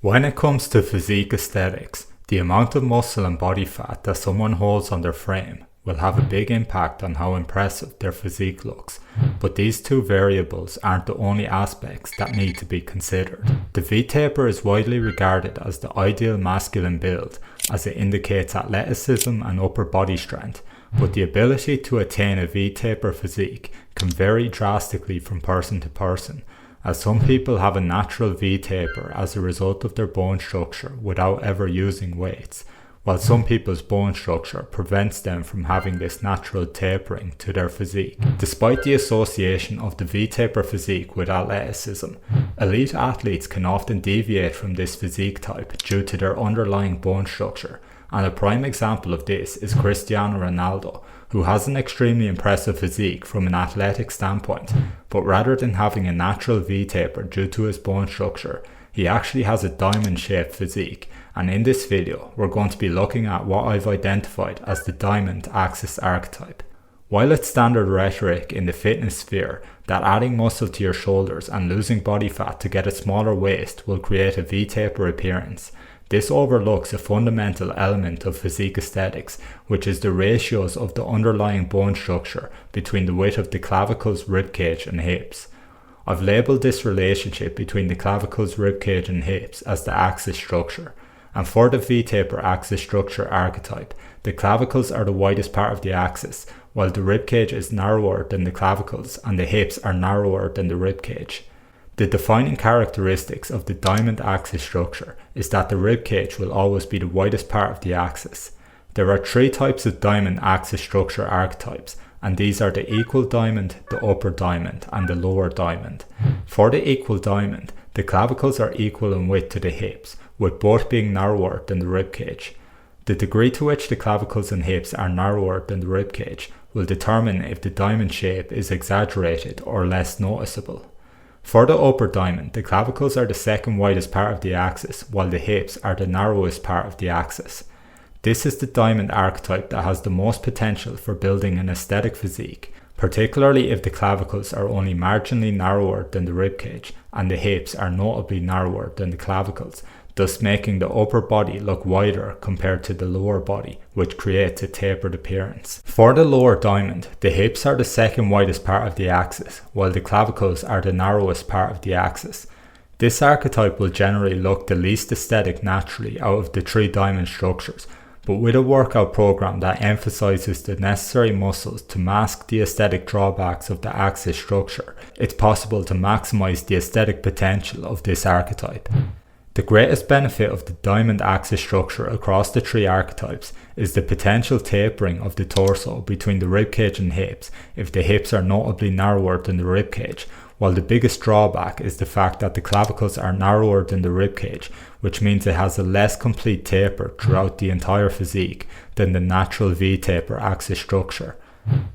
When it comes to physique aesthetics, the amount of muscle and body fat that someone holds on their frame will have a big impact on how impressive their physique looks, but these two variables aren't the only aspects that need to be considered. The V-taper is widely regarded as the ideal masculine build, as it indicates athleticism and upper body strength, but the ability to attain a V-taper physique can vary drastically from person to person, as some people have a natural V-taper as a result of their bone structure without ever using weights, while some people's bone structure prevents them from having this natural tapering to their physique. Despite the association of the V-taper physique with athleticism, elite athletes can often deviate from this physique type due to their underlying bone structure, and a prime example of this is Cristiano Ronaldo, who has an extremely impressive physique from an athletic standpoint, but rather than having a natural V-taper due to his bone structure, he actually has a diamond-shaped physique, and in this video we're going to be looking at what I've identified as the diamond axis archetype. While it's standard rhetoric in the fitness sphere that adding muscle to your shoulders and losing body fat to get a smaller waist will create a V-taper appearance, this overlooks a fundamental element of physique aesthetics, which is the ratios of the underlying bone structure between the width of the clavicles, ribcage and hips. I've labelled this relationship between the clavicles, ribcage and hips as the axis structure, and for the V-taper axis structure archetype, the clavicles are the widest part of the axis, while the ribcage is narrower than the clavicles and the hips are narrower than the ribcage. The defining characteristics of the diamond axis structure is that the ribcage will always be the widest part of the axis. There are three types of diamond axis structure archetypes, and these are the equal diamond, the upper diamond, and the lower diamond. For the equal diamond, the clavicles are equal in width to the hips, with both being narrower than the ribcage. The degree to which the clavicles and hips are narrower than the ribcage will determine if the diamond shape is exaggerated or less noticeable. For the upper diamond, the clavicles are the second widest part of the axis, while the hips are the narrowest part of the axis. This is the diamond archetype that has the most potential for building an aesthetic physique, particularly if the clavicles are only marginally narrower than the ribcage and the hips are notably narrower than the clavicles, thus making the upper body look wider compared to the lower body, which creates a tapered appearance. For the lower diamond, the hips are the second widest part of the axis, while the clavicles are the narrowest part of the axis. This archetype will generally look the least aesthetic naturally out of the three diamond structures, but with a workout program that emphasizes the necessary muscles to mask the aesthetic drawbacks of the axis structure, it's possible to maximize the aesthetic potential of this archetype. The greatest benefit of the diamond axis structure across the three archetypes is the potential tapering of the torso between the ribcage and hips if the hips are notably narrower than the ribcage, while the biggest drawback is the fact that the clavicles are narrower than the ribcage, which means it has a less complete taper throughout the entire physique than the natural V-taper axis structure.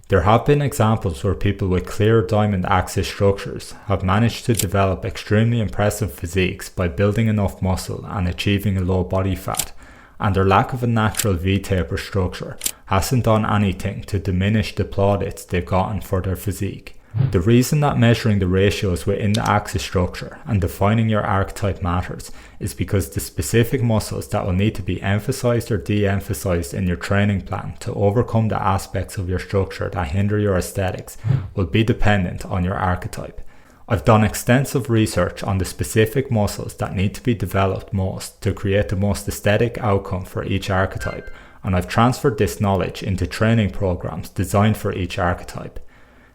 There have been examples where people with clear diamond axis structures have managed to develop extremely impressive physiques by building enough muscle and achieving a low body fat, and their lack of a natural V-taper structure hasn't done anything to diminish the plaudits they've gotten for their physique. The reason that measuring the ratios within the axis structure and defining your archetype matters is because the specific muscles that will need to be emphasized or de-emphasized in your training plan to overcome the aspects of your structure that hinder your aesthetics will be dependent on your archetype. I've done extensive research on the specific muscles that need to be developed most to create the most aesthetic outcome for each archetype, and I've transferred this knowledge into training programs designed for each archetype.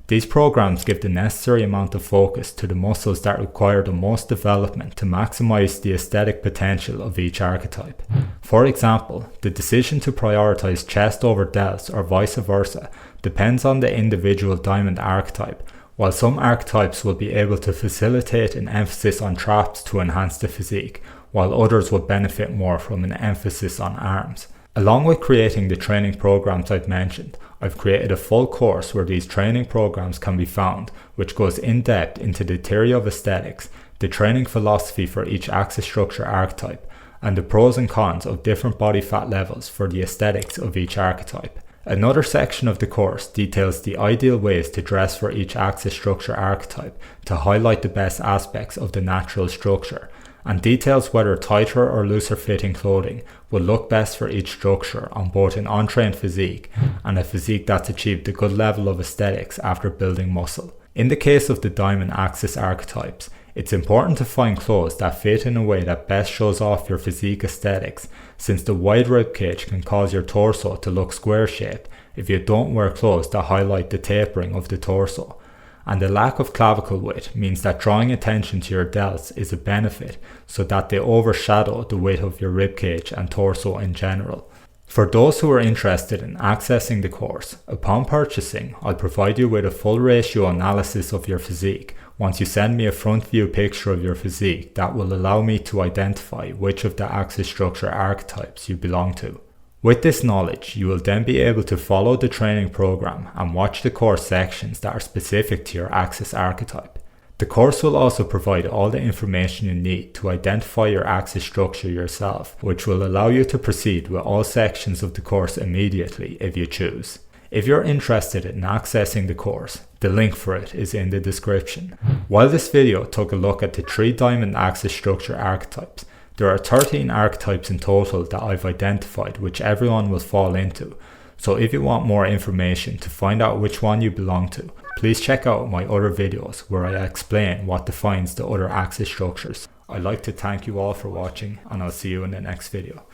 These programs give the necessary amount of focus to the muscles that require the most development to maximize the aesthetic potential of each archetype. For example, the decision to prioritize chest over delts or vice versa depends on the individual diamond archetype, while some archetypes will be able to facilitate an emphasis on traps to enhance the physique, while others will benefit more from an emphasis on arms. Along with creating the training programs I've mentioned, I've created a full course where these training programs can be found, which goes in depth into the theory of aesthetics, the training philosophy for each axis structure archetype, and the pros and cons of different body fat levels for the aesthetics of each archetype. Another section of the course details the ideal ways to dress for each axis structure archetype to highlight the best aspects of the natural structure, and details whether tighter or looser fitting clothing will look best for each structure on both an untrained physique and a physique that's achieved a good level of aesthetics after building muscle. In the case of the diamond axis archetypes, it's important to find clothes that fit in a way that best shows off your physique aesthetics, since the wide ribcage can cause your torso to look square shaped if you don't wear clothes that highlight the tapering of the torso. And the lack of clavicle width means that drawing attention to your delts is a benefit so that they overshadow the width of your ribcage and torso in general. For those who are interested in accessing the course, upon purchasing, I'll provide you with a full ratio analysis of your physique once you send me a front view picture of your physique that will allow me to identify which of the axis structure archetypes you belong to. With this knowledge, you will then be able to follow the training program and watch the course sections that are specific to your axis archetype. The course will also provide all the information you need to identify your axis structure yourself, which will allow you to proceed with all sections of the course immediately if you choose. If you're interested in accessing the course, the link for it is in the description. While this video took a look at the 3 diamond axis structure archetypes, there are 13 archetypes in total that I've identified which everyone will fall into, so if you want more information to find out which one you belong to, please check out my other videos where I explain what defines the other axis structures. I'd like to thank you all for watching, and I'll see you in the next video.